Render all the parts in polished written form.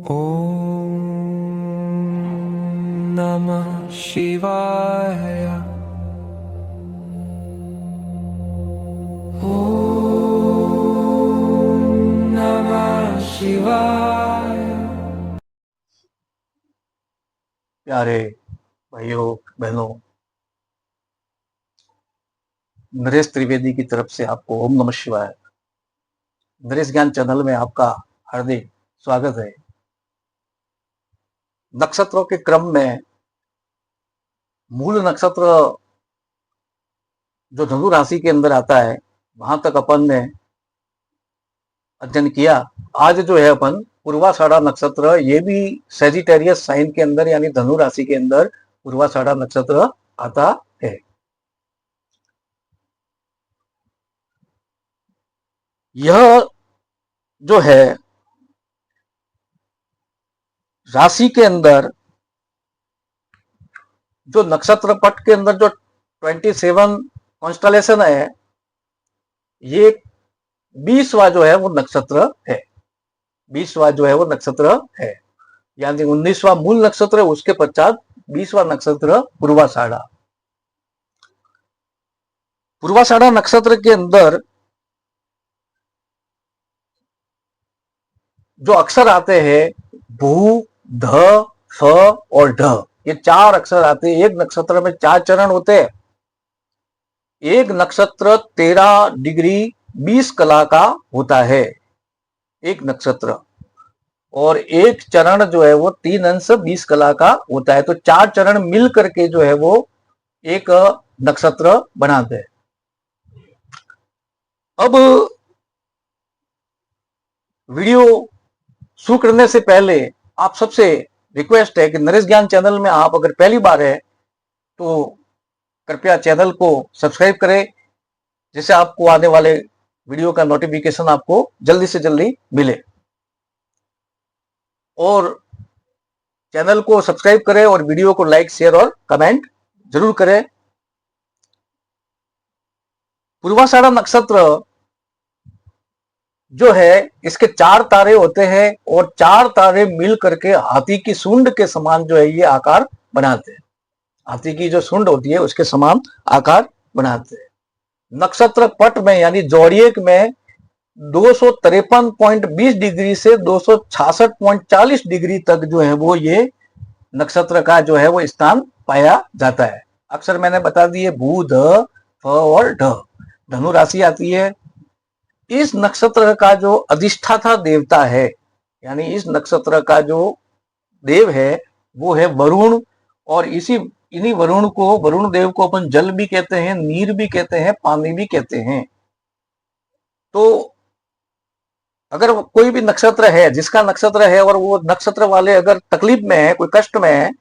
ॐ नमः शिवाय। ॐ नमः शिवाय। प्यारे भाइयों बहनों, नरेश त्रिवेदी की तरफ से आपको ओम नमः शिवाय। नरेश ज्ञान चैनल में आपका हार्दिक स्वागत है। नक्षत्रों के क्रम में मूल नक्षत्र जो धनु राशि के अंदर आता है, वहां तक अपन ने अध्ययन किया। आज जो है अपन पूर्वाषाढ़ा नक्षत्र, ये भी सेजिटेरियस साइन के अंदर यानी धनु राशि के अंदर पूर्वाषाढ़ा नक्षत्र आता है। यह जो है राशि के अंदर जो नक्षत्र पट के अंदर जो 27 कॉन्स्टलेशन है, ये 20वां जो है वो नक्षत्र है। 20वां जो है वो नक्षत्र है, यानी 19वां मूल नक्षत्र है, उसके पश्चात 20वां नक्षत्र पूर्वाषाढ़ा। पूर्वाषाढ़ा नक्षत्र के अंदर जो अक्षर आते हैं भू, ध, फ और ढ, ये 4 अक्षर आते हैं। एक नक्षत्र में 4 चरण होते हैं। एक नक्षत्र 13 डिग्री 20 कला का होता है, एक नक्षत्र, और एक चरण जो है वो 3 अंश 20 कला का होता है। तो 4 चरण मिल करके जो है वो एक नक्षत्र बनाते हैं। अब वीडियो शुरू करने से पहले आप सबसे रिक्वेस्ट है कि नरेश ज्ञान चैनल में आप अगर पहली बार है तो कृपया चैनल को सब्सक्राइब करें, जिससे आपको आने वाले वीडियो का नोटिफिकेशन आपको जल्दी से जल्दी मिले। और चैनल को सब्सक्राइब करें और वीडियो को लाइक, शेयर और कमेंट जरूर करें। पूर्वाषाढ़ा नक्षत्र जो है, इसके 4 तारे होते हैं और 4 तारे मिल करके हाथी की सूंड के समान जो है ये आकार बनाते हैं। हाथी की जो सूंड होती है उसके समान आकार बनाते हैं। नक्षत्र पट में यानी जोड़ियक में 253.20 डिग्री से 266.40 डिग्री तक जो है वो ये नक्षत्र का जो है वो स्थान पाया जाता है। अक्षर मैंने बता दिए, भू, ध, फ और ढ। धनु राशि आती है। इस नक्षत्र का जो अधिष्ठाता देवता है, यानी इस नक्षत्र का जो देव है वो है वरुण, और इन्हीं वरुण देव को अपन जल भी कहते हैं, नीर भी कहते हैं, पानी भी कहते हैं। तो अगर कोई भी नक्षत्र है, जिसका नक्षत्र है और वो नक्षत्र वाले अगर तकलीफ में है, कोई कष्ट में है,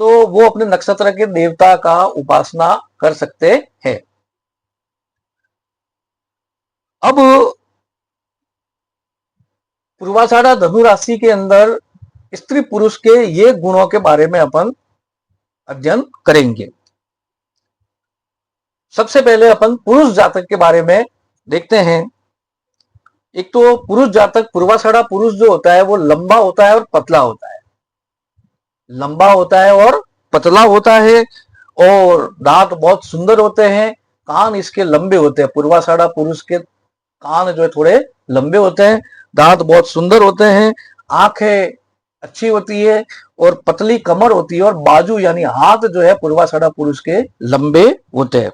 तो वो अपने नक्षत्र के देवता का उपासना कर सकते हैं। अब पूर्वाषाढ़ा धनु राशि के अंदर स्त्री पुरुष के ये गुणों के बारे में अपन अध्ययन करेंगे। सबसे पहले अपन पुरुष जातक के बारे में देखते हैं। एक तो पुरुष जातक, पूर्वाषाढ़ा पुरुष जो होता है वो लंबा होता है और पतला होता है। लंबा होता है और पतला होता है, और दांत बहुत सुंदर होते हैं। कान इसके लंबे होते हैं। पूर्वाषाढ़ा पुरुष के कान जो है थोड़े लंबे होते हैं, दांत बहुत सुंदर होते हैं, आंखें अच्छी होती है और पतली कमर होती है, और बाजू यानी हाथ जो है पूर्वाषाढ़ा पुरुष के लंबे होते हैं।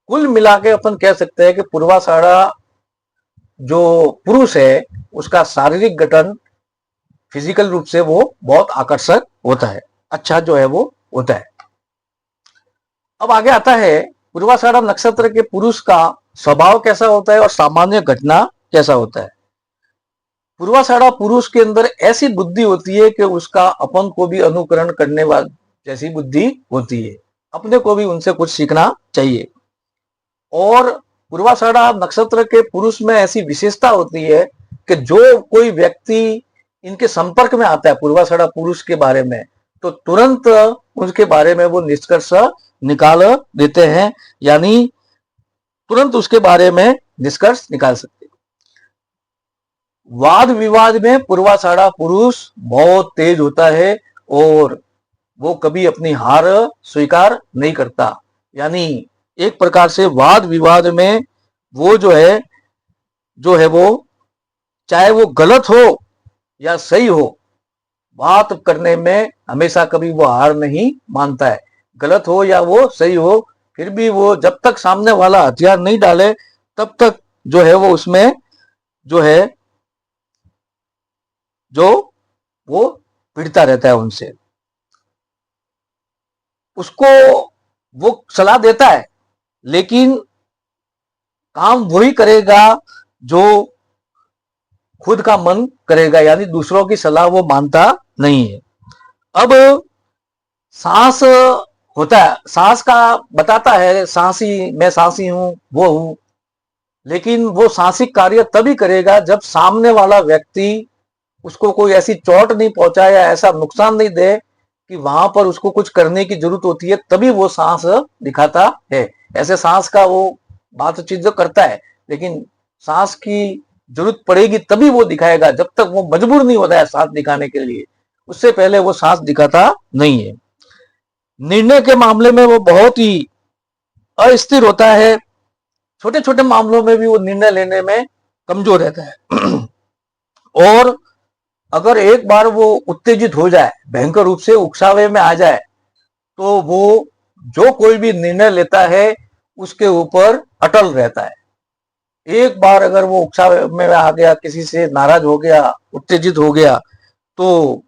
कुल मिला के अपन कह सकते हैं कि पूर्वाषाढ़ा जो पुरुष है उसका शारीरिक गठन फिजिकल रूप से वो बहुत आकर्षक होता है, अच्छा जो है वो होता है। अब आगे आता है पूर्वाषाढ़ा नक्षत्र के पुरुष का स्वभाव कैसा होता है और सामान्य घटना कैसा होता है। पूर्वाषाढ़ा पुरुष के अंदर ऐसी बुद्धि होती है कि उसका अपन को भी अनुकरण करने वाली जैसी बुद्धि होती है, अपने को भी उनसे कुछ सीखना चाहिए। और पूर्वाषाढ़ा नक्षत्र के पुरुष में ऐसी विशेषता होती है कि जो कोई व्यक्ति इनके संपर्क में आता है पूर्वाषाढ़ा पुरुष के बारे में, तो तुरंत उसके बारे में वो निष्कर्ष निकाल देते हैं, यानी तुरंत उसके बारे में निष्कर्ष निकाल सकते हैं। वाद विवाद में पूर्वाषाढ़ा पुरुष बहुत तेज होता है और वो कभी अपनी हार स्वीकार नहीं करता। यानी एक प्रकार से वाद विवाद में वो जो है वो चाहे वो गलत हो या सही हो, बात करने में हमेशा कभी वो हार नहीं मानता है। गलत हो या वो सही हो, फिर भी वो जब तक सामने वाला हथियार नहीं डाले तब तक जो है वो उसमें जो है जो वो भिड़ता रहता है उनसे। उसको वो सलाह देता है लेकिन काम वही करेगा जो खुद का मन करेगा, यानी दूसरों की सलाह वो मानता नहीं है। अब साहस होता है, साहस का बताता है साहसी, मैं साहसी हूं, वो हूं, लेकिन वो साहसिक कार्य तभी करेगा जब सामने वाला व्यक्ति उसको कोई ऐसी चोट नहीं पहुंचाए या ऐसा नुकसान नहीं दे कि वहां पर उसको कुछ करने की जरूरत होती है, तभी वो साहस दिखाता है। ऐसे साहस का वो बातचीत जो करता है, लेकिन साहस की जरूरत पड़ेगी तभी वो दिखाएगा, जब तक वो मजबूर नहीं होता है साहस दिखाने के लिए, उससे पहले वो साहस दिखाता नहीं है। निर्णय के मामले में वो बहुत ही अस्थिर होता है, छोटे छोटे मामलों में भी वो निर्णय लेने में कमजोर रहता है। और अगर एक बार वो उत्तेजित हो जाए, भयंकर रूप से उकसावे में आ जाए, तो वो जो कोई भी निर्णय लेता है उसके ऊपर अटल रहता है। एक बार अगर वो उकसावे में आ गया, किसी से नाराज हो गया, उत्तेजित हो गया, तो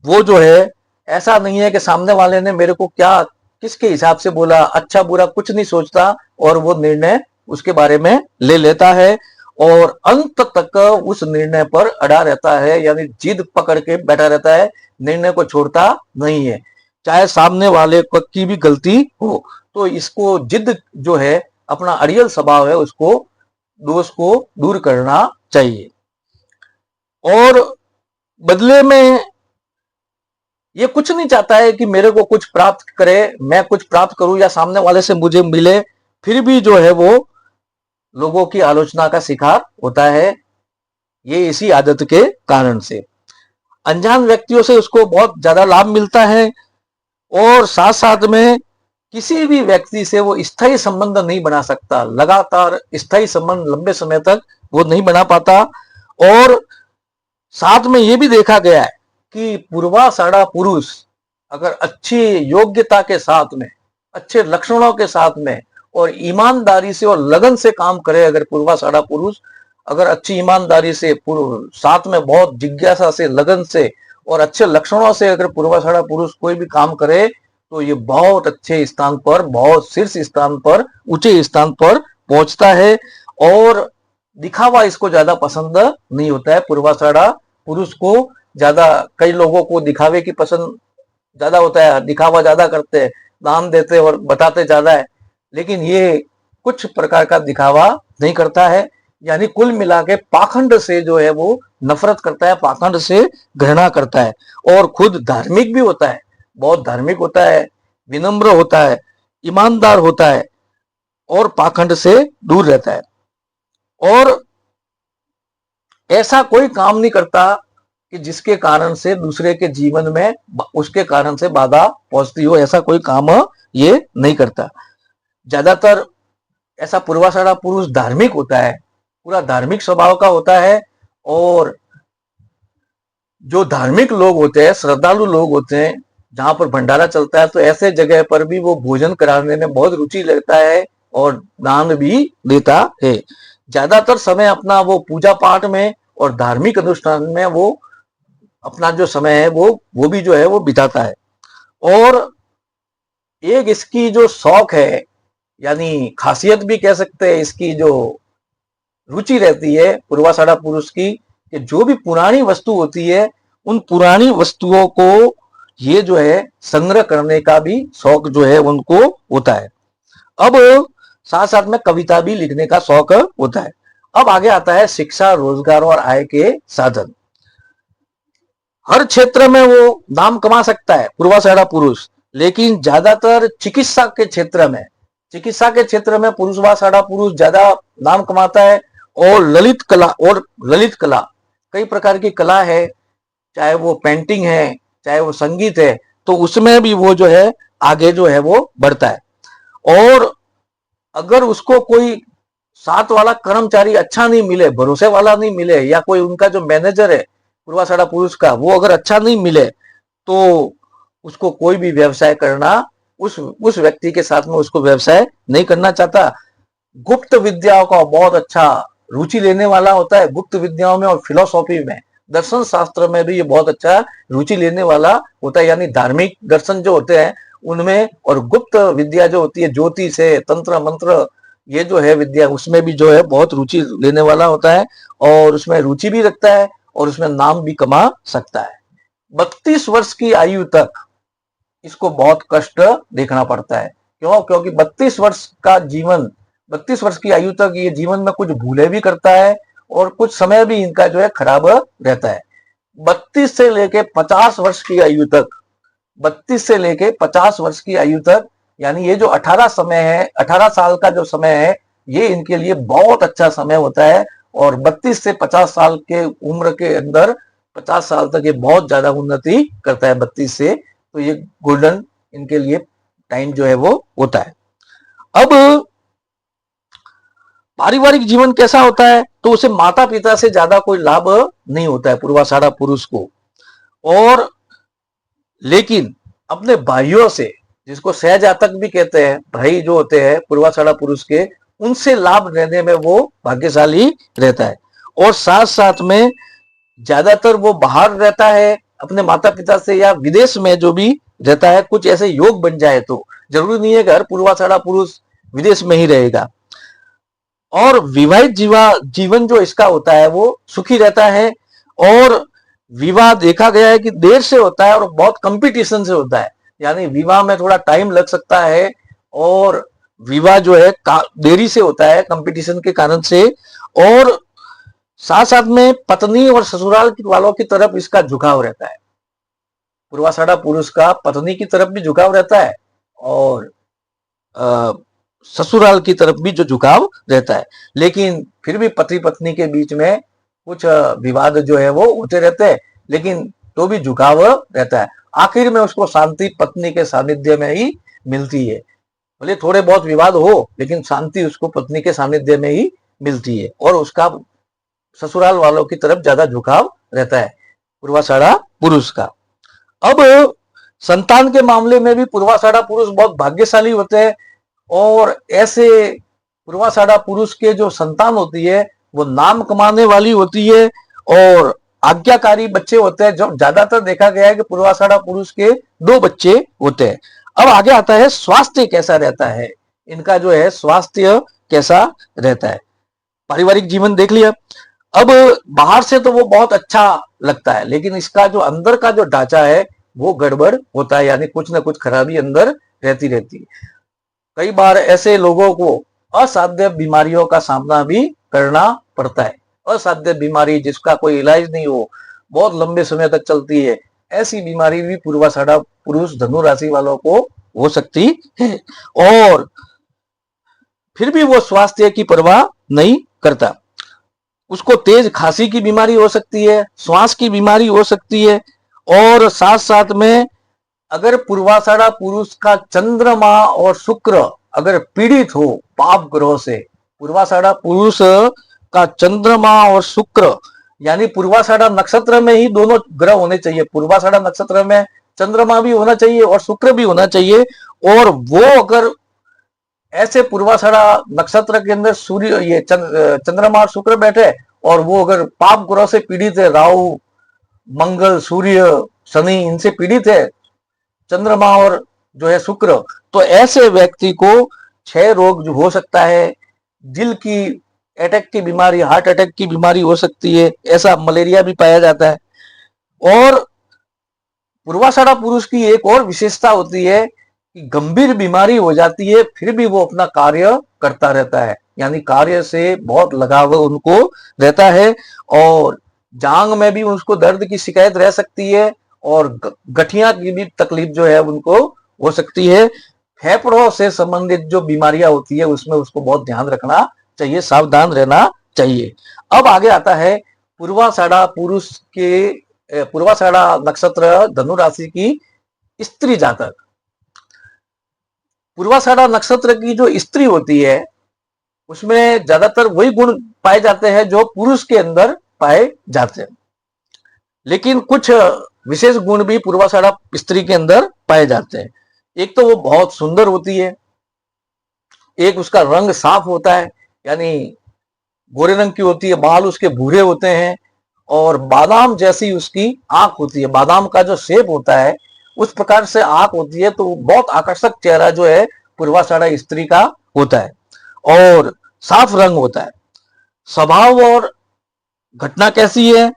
वो जो है ऐसा नहीं है कि सामने वाले ने मेरे को क्या किसके हिसाब से बोला, अच्छा बुरा कुछ नहीं सोचता और वो निर्णय उसके बारे में ले लेता है और अंत तक उस निर्णय पर अड़ा रहता है, यानी जिद पकड़ के बैठा रहता है, निर्णय को छोड़ता नहीं है, चाहे सामने वाले की भी गलती हो। तो इसको जिद जो है, अपना अड़ियल स्वभाव है, उसको दोष को दूर करना चाहिए। और बदले में ये कुछ नहीं चाहता है कि मेरे को कुछ प्राप्त करे, मैं कुछ प्राप्त करूं या सामने वाले से मुझे मिले, फिर भी जो है वो लोगों की आलोचना का शिकार होता है, ये इसी आदत के कारण से। अनजान व्यक्तियों से उसको बहुत ज्यादा लाभ मिलता है और साथ साथ में किसी भी व्यक्ति से वो स्थायी संबंध नहीं बना सकता, लगातार स्थायी संबंध लंबे समय तक वो नहीं बना पाता। और साथ में ये भी देखा गया है कि पूर्वाषाढ़ा पुरुष अगर अच्छी योग्यता के साथ में, अच्छे लक्षणों के साथ में और ईमानदारी से और लगन से काम करे, अगर पूर्वाषाढ़ा पुरुष अगर अच्छी ईमानदारी से, साथ में बहुत जिज्ञासा से, लगन से और अच्छे लक्षणों से अगर पूर्वाषाढ़ा पुरुष कोई भी काम करे, तो ये बहुत अच्छे स्थान पर, बहुत शीर्ष स्थान पर, ऊंचे स्थान पर पहुंचता है। और दिखावा इसको ज्यादा पसंद नहीं होता है। पूर्वाषाढ़ा पुरुष को ज्यादा, कई लोगों को दिखावे की पसंद ज्यादा होता है, दिखावा ज्यादा करते हैं, दान देते और बताते ज्यादा है, लेकिन ये कुछ प्रकार का दिखावा नहीं करता है। यानी कुल मिला के पाखंड से जो है वो नफरत करता है, पाखंड से घृणा करता है और खुद धार्मिक भी होता है, बहुत धार्मिक होता है, विनम्र होता है, ईमानदार होता है और पाखंड से दूर रहता है। और ऐसा कोई काम नहीं करता कि जिसके कारण से दूसरे के जीवन में उसके कारण से बाधा पहुंचती हो, ऐसा कोई काम ये नहीं करता। ज्यादातर ऐसा पूर्वाषाढ़ा पुरुष धार्मिक होता है, पूरा धार्मिक स्वभाव का होता है। और जो धार्मिक लोग होते हैं, श्रद्धालु लोग होते हैं, जहां पर भंडारा चलता है, तो ऐसे जगह पर भी वो भोजन कराने में बहुत रुचि लगता है और दान भी देता है। ज्यादातर समय अपना वो पूजा पाठ में और धार्मिक अनुष्ठान में वो अपना जो समय है वो भी जो है वो बिताता है। और एक इसकी जो शौक है, यानी खासियत भी कह सकते हैं, इसकी जो रुचि रहती है पूर्वाषाढ़ा पुरुष की, कि जो भी पुरानी वस्तु होती है, उन पुरानी वस्तुओं को ये जो है संग्रह करने का भी शौक जो है उनको होता है। अब साथ साथ में कविता भी लिखने का शौक होता है। अब आगे आता है शिक्षा, रोजगार और आय के साधन। हर क्षेत्र में वो नाम कमा सकता है पूर्वाषाढ़ा पुरुष, लेकिन ज्यादातर चिकित्सा के क्षेत्र में पूर्वाषाढ़ा पुरुष ज्यादा नाम कमाता है। और ललित कला कई प्रकार की कला है, चाहे वो पेंटिंग है, चाहे वो संगीत है, तो उसमें भी वो जो है आगे जो है वो बढ़ता है। और अगर उसको कोई साथ वाला कर्मचारी अच्छा नहीं मिले, भरोसे वाला नहीं मिले, या कोई उनका जो मैनेजर है पूर्वाषाढ़ा पुरुष का, वो अगर अच्छा नहीं मिले, तो उसको कोई भी व्यवसाय करना, उस व्यक्ति के साथ में उसको व्यवसाय नहीं करना चाहता। गुप्त विद्याओं का बहुत अच्छा रुचि लेने वाला होता है, गुप्त विद्याओं में और फिलोसॉफी में, दर्शन शास्त्र में भी ये बहुत अच्छा रुचि लेने वाला होता है। यानी धार्मिक दर्शन जो होते हैं उनमें, और गुप्त विद्या जो होती है, ज्योतिष है, तंत्र मंत्र, ये जो है विद्या, उसमें भी जो है बहुत रुचि लेने वाला होता है, और उसमें रुचि भी रखता है, और उसमें नाम भी कमा सकता है। 32 वर्ष की आयु तक इसको बहुत कष्ट देखना पड़ता है। क्यों? क्योंकि 32 वर्ष का जीवन, 32 वर्ष की आयु तक ये जीवन में कुछ भूले भी करता है, और कुछ समय भी इनका जो है खराब रहता है। 32 से लेके 50 वर्ष की आयु तक, 32 से लेके 50 वर्ष की आयु तक, यानी ये जो 18 समय है, 18 साल का जो समय है, ये इनके लिए बहुत अच्छा समय होता है। और 32 से 50 साल के उम्र के अंदर, 50 साल तक ये बहुत ज्यादा उन्नति करता है 32 से, तो ये गोल्डन इनके लिए टाइम जो है वो होता है। अब पारिवारिक जीवन कैसा होता है? तो उसे माता पिता से ज्यादा कोई लाभ नहीं होता है पूर्वाषाढ़ा पुरुष को, और लेकिन अपने भाइयों से, जिसको सहजातक भी कहते हैं, भाई जो होते हैं पूर्वाषाढ़ा पुरुष के, उनसे लाभ लेने में वो भाग्यशाली रहता है। और साथ साथ में ज्यादातर वो बाहर रहता है अपने माता पिता से, या विदेश में जो भी रहता है, कुछ ऐसे योग बन जाए तो, जरूरी नहीं है कि हर पूर्वाषाढ़ा पुरुष विदेश में ही रहेगा। और विवाहित जीवन जो इसका होता है वो सुखी रहता है। और विवाह देखा गया है कि देर से होता है और बहुत कंपटीशन से होता है, यानी विवाह में थोड़ा टाइम लग सकता है, और विवाह जो है देरी से होता है कंपटीशन के कारण से। और साथ साथ में पत्नी और ससुराल वालों की तरफ इसका झुकाव रहता है। पूर्वाषाढ़ा पुरुष का पत्नी की तरफ भी झुकाव रहता है, और ससुराल की तरफ भी जो झुकाव रहता है। लेकिन फिर भी पति पत्नी के बीच में कुछ विवाद जो है वो होते रहते हैं, लेकिन तो भी झुकाव रहता है। आखिर में उसको शांति पत्नी के सानिध्य में ही मिलती है। भले थोड़े बहुत विवाद हो, लेकिन शांति उसको पत्नी के सानिध्य में ही मिलती है, और उसका ससुराल वालों की तरफ ज्यादा झुकाव रहता है पूर्वाषाढ़ा पुरुष का। अब संतान के मामले में भी पूर्वाषाढ़ा पुरुष बहुत भाग्यशाली होते हैं, और ऐसे पूर्वाषाढ़ा पुरुष के जो संतान होती है वो नाम कमाने वाली होती है, और आज्ञाकारी बच्चे होते हैं। जो ज्यादातर देखा गया है कि पूर्वाषाढ़ा पुरुष के 2 बच्चे होते हैं। अब आगे आता है स्वास्थ्य कैसा रहता है, इनका जो है स्वास्थ्य कैसा रहता है। पारिवारिक जीवन देख लिया। अब बाहर से तो वो बहुत अच्छा लगता है, लेकिन इसका जो अंदर का जो ढांचा है वो गड़बड़ होता है, यानी कुछ ना कुछ खराबी अंदर रहती है। कई बार ऐसे लोगों को असाध्य बीमारियों का सामना भी करना पड़ता है। असाध्य बीमारी जिसका कोई इलाज नहीं हो, बहुत लंबे समय तक चलती है, ऐसी बीमारी भी पूर्वाषाढ़ा पुरुष धनु राशि वालों को हो सकती है। और फिर भी वो स्वास्थ्य की परवाह नहीं करता। उसको तेज खांसी की बीमारी हो सकती है, श्वास की बीमारी हो सकती है, और साथ साथ में अगर पूर्वाषाढ़ा पुरुष का चंद्रमा और शुक्र अगर पीड़ित हो पाप ग्रह से, पूर्वाषाढ़ा पुरुष का चंद्रमा और शुक्र, यानी पूर्वाषाढ़ा नक्षत्र में ही दोनों ग्रह होने चाहिए। पूर्वाषाढ़ा नक्षत्र में चंद्रमा भी होना चाहिए और शुक्र भी होना चाहिए। और वो अगर ऐसे पूर्वाषाढ़ा नक्षत्र के अंदर सूर्य, ये चंद्रमा और शुक्र बैठे, और वो अगर पाप ग्रह से पीड़ित है, राहु मंगल सूर्य शनि इनसे पीड़ित है चंद्रमा और जो है शुक्र, तो ऐसे व्यक्ति को क्षय रोग जो हो सकता है, दिल की अटैक की बीमारी, हार्ट अटैक की बीमारी हो सकती है, ऐसा मलेरिया भी पाया जाता है। और पूर्वाषाढ़ा पुरुष की एक और विशेषता होती है कि गंभीर बीमारी हो जाती है फिर भी वो अपना कार्य करता रहता है, यानी कार्य से बहुत लगाव उनको रहता है। और जांग में भी उसको दर्द की शिकायत रह सकती है, और गठिया की भी तकलीफ जो है उनको हो सकती है। फेफड़ों से संबंधित जो बीमारियां होती है उसमें उसको बहुत ध्यान रखना चाहिए, सावधान रहना चाहिए। अब आगे आता है पूर्वाषाढ़ा पुरुष के पूर्वाषाढ़ा नक्षत्र धनु राशि की स्त्री जातक, पूर्वाषाढ़ा नक्षत्र की जो स्त्री होती है उसमें ज्यादातर वही गुण पाए जाते हैं जो पुरुष के अंदर पाए जाते हैं, लेकिन कुछ विशेष गुण भी पूर्वाषाढ़ा स्त्री के अंदर पाए जाते हैं। एक तो वो बहुत सुंदर होती है, एक उसका रंग साफ होता है, यानी गोरे रंग की होती है, बाल उसके भूरे होते हैं और बादाम जैसी उसकी आंख होती है, बादाम का जो शेप होता है उस प्रकार से आंख होती है। तो बहुत आकर्षक चेहरा जो है पूर्वाषाढ़ा स्त्री का होता है और साफ रंग होता है। स्वभाव और घटना कैसी है,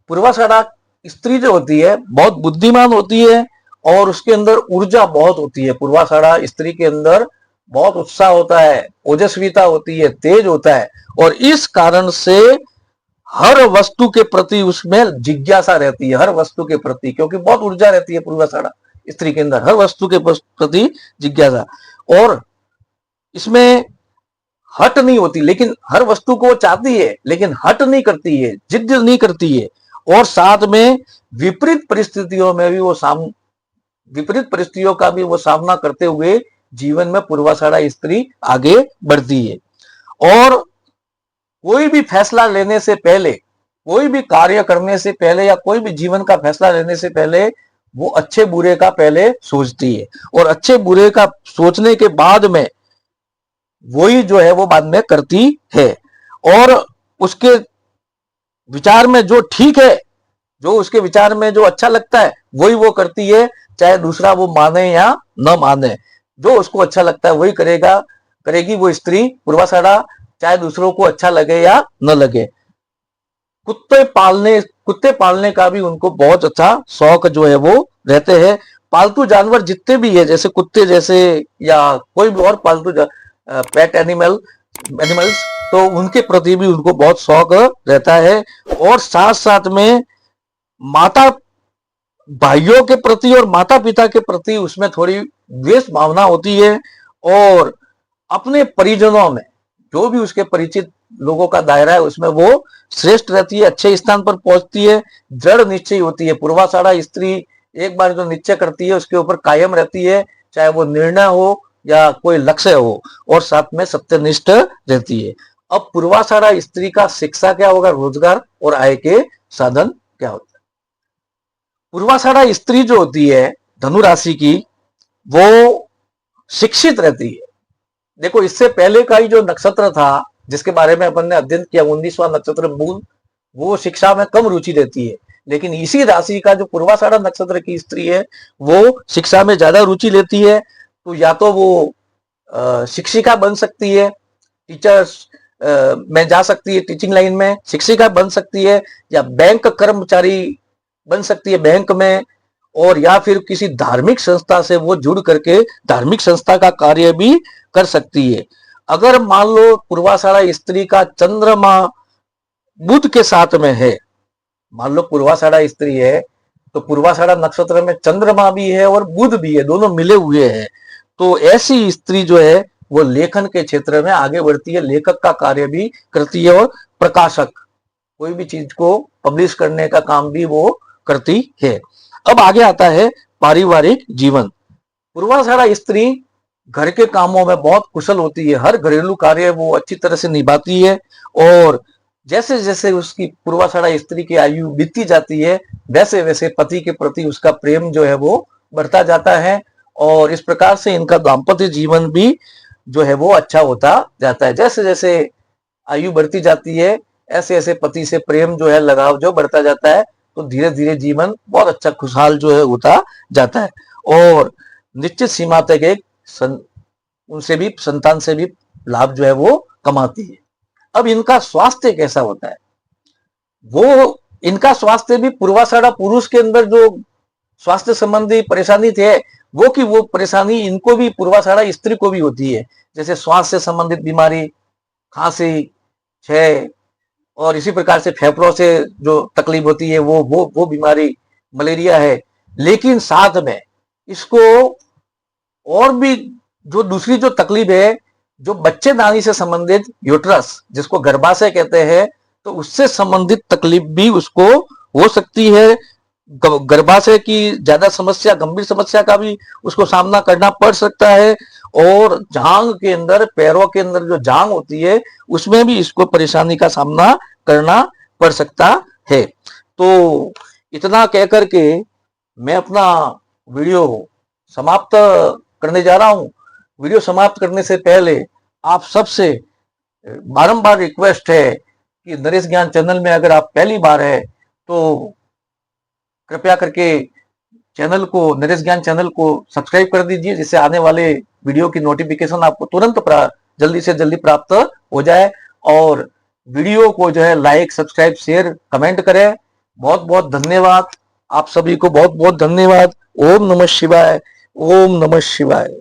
पूर्वाषाढ़ा स्त्री जो होती है बहुत बुद्धिमान होती है और उसके अंदर ऊर्जा बहुत होती है। पूर्वाषाढ़ा स्त्री के अंदर बहुत उत्साह होता है, ओजस्विता होती है, तेज होता है और इस कारण से हर वस्तु के प्रति उसमें जिज्ञासा रहती है, हर वस्तु के प्रति, क्योंकि बहुत ऊर्जा रहती है पूर्वाषाढ़ा स्त्री के अंदर, हर वस्तु के प्रति जिज्ञासा। और इसमें हट नहीं होती, लेकिन हर वस्तु को वो चाहती है लेकिन हट नहीं करती है, जिद नहीं करती है और साथ में विपरीत परिस्थितियों में भी वो विपरीत परिस्थितियों का भी वो सामना करते हुए जीवन में पूर्वाषाढ़ा स्त्री आगे बढ़ती है। और कोई भी फैसला लेने से पहले, कोई भी कार्य करने से पहले या कोई भी जीवन का फैसला लेने से पहले वो अच्छे बुरे का पहले सोचती है और अच्छे बुरे का सोचने के बाद में वही जो है वो बाद में करती है और उसके विचार में जो ठीक है, जो उसके विचार में जो अच्छा लगता है वही वो करती है, चाहे दूसरा वो माने या न माने। जो उसको अच्छा लगता है वही करेगी वो स्त्री पूर्वाषाढ़ा, चाहे दूसरों को अच्छा लगे या न लगे। कुत्ते पालने का भी उनको बहुत अच्छा शौक जो है वो रहते हैं। पालतू जानवर जितने भी है, जैसे कुत्ते जैसे या कोई भी और पालतू पेट एनिमल्स, तो उनके प्रति भी उनको बहुत शौक रहता है। और साथ साथ में माता भाइयों के प्रति और माता पिता के प्रति उसमें थोड़ी द्वेष भावना होती है और अपने परिजनों में जो भी उसके परिचित लोगों का दायरा है उसमें वो श्रेष्ठ रहती है, अच्छे स्थान पर पहुंचती है, दृढ़ निश्चय होती है। पूर्वाषाढ़ा स्त्री एक बार जो निश्चय करती है उसके ऊपर कायम रहती है, चाहे वो निर्णय हो या कोई लक्ष्य हो, और साथ में सत्यनिष्ठ रहती है। अब पूर्वाषाढ़ा स्त्री का शिक्षा क्या होगा, रोजगार और आय के साधन क्या होता है। पूर्वाषाढ़ा स्त्री जो होती है धनु राशि की, वो शिक्षित रहती है। देखो, इससे पहले का ही जो नक्षत्र था जिसके बारे में अपन ने अध्ययन किया, 19वां नक्षत्र मूल, वो शिक्षा में कम रुचि देती है। लेकिन इसी राशि का जो पूर्वाषाढ़ा नक्षत्र की स्त्री है वो शिक्षा में ज्यादा रुचि लेती है। तो या तो वो शिक्षिका बन सकती है, टीचर्स में जा सकती है, टीचिंग लाइन में शिक्षिका बन सकती है, या बैंक कर्मचारी बन सकती है बैंक में, और या फिर किसी धार्मिक संस्था से वो जुड़ करके धार्मिक संस्था का कार्य भी कर सकती है। अगर मान लो पूर्वाषाढ़ा स्त्री का चंद्रमा बुध के साथ में है, मान लो पूर्वाषाढ़ा स्त्री है तो पूर्वाषाढ़ा नक्षत्र में चंद्रमा भी है और बुध भी है, दोनों मिले हुए हैं। तो ऐसी स्त्री जो है वो लेखन के क्षेत्र में आगे बढ़ती है, लेखक का कार्य भी करती है और प्रकाशक, कोई भी चीज को पब्लिश करने का काम भी वो करती है। अब आगे आता है पारिवारिक जीवन। पूर्वाषाढ़ा स्त्री घर के कामों में बहुत कुशल होती है, हर घरेलू कार्य वो अच्छी तरह से निभाती है और जैसे जैसे उसकी पूर्वाषाढ़ा स्त्री की आयु बीतती जाती है वैसे वैसे पति के प्रति उसका प्रेम जो है वो बढ़ता जाता है और इस प्रकार से इनका दाम्पत्य जीवन भी जो है वो अच्छा होता जाता है। जैसे जैसे आयु बढ़ती जाती है ऐसे ऐसे पति से प्रेम जो है, लगाव जो बढ़ता जाता है, तो धीरे धीरे जीवन बहुत अच्छा खुशहाल जो है होता जाता है और निश्चित सीमा तक एक उनसे भी संतान से भी लाभ जो है वो कमाती है। अब इनका स्वास्थ्य कैसा होता है, वो इनका स्वास्थ्य भी पूर्वाषाढ़ा पुरुष के अंदर जो स्वास्थ्य संबंधी परेशानी थे वो की वो परेशानी इनको भी पूर्वाषाढ़ा स्त्री को भी होती है। जैसे श्वास से संबंधित बीमारी, खांसी, क्षय और इसी प्रकार से फेफड़ों से जो तकलीफ होती है वो बीमारी, मलेरिया है। लेकिन साथ में इसको और भी जो दूसरी जो तकलीफ है, जो बच्चेदानी से संबंधित यूट्रस जिसको गर्भाशय कहते हैं, तो उससे संबंधित तकलीफ भी उसको हो सकती है। गर्भाशय की ज्यादा समस्या, गंभीर समस्या का भी उसको सामना करना पड़ सकता है। और जांग के अंदर, पैरों के अंदर जो जांग होती है, उसमें भी इसको परेशानी का सामना करना पड़ सकता है। तो इतना कह करके मैं अपना वीडियो समाप्त करने जा रहा हूं। वीडियो समाप्त करने से पहले आप सबसे बारंबार रिक्वेस्ट है कि नरेश ज्ञान चैनल में अगर आप पहली बार है तो कृपया करके चैनल को, नरेश ज्ञान चैनल को सब्सक्राइब कर दीजिए, जिससे आने वाले वीडियो की नोटिफिकेशन आपको तुरंत जल्दी से जल्दी प्राप्त हो जाए। और वीडियो को जो है लाइक, सब्सक्राइब, शेयर, कमेंट करें। बहुत बहुत धन्यवाद। आप सभी को बहुत बहुत धन्यवाद। ओम नमः शिवाय। ओम नमः शिवाय।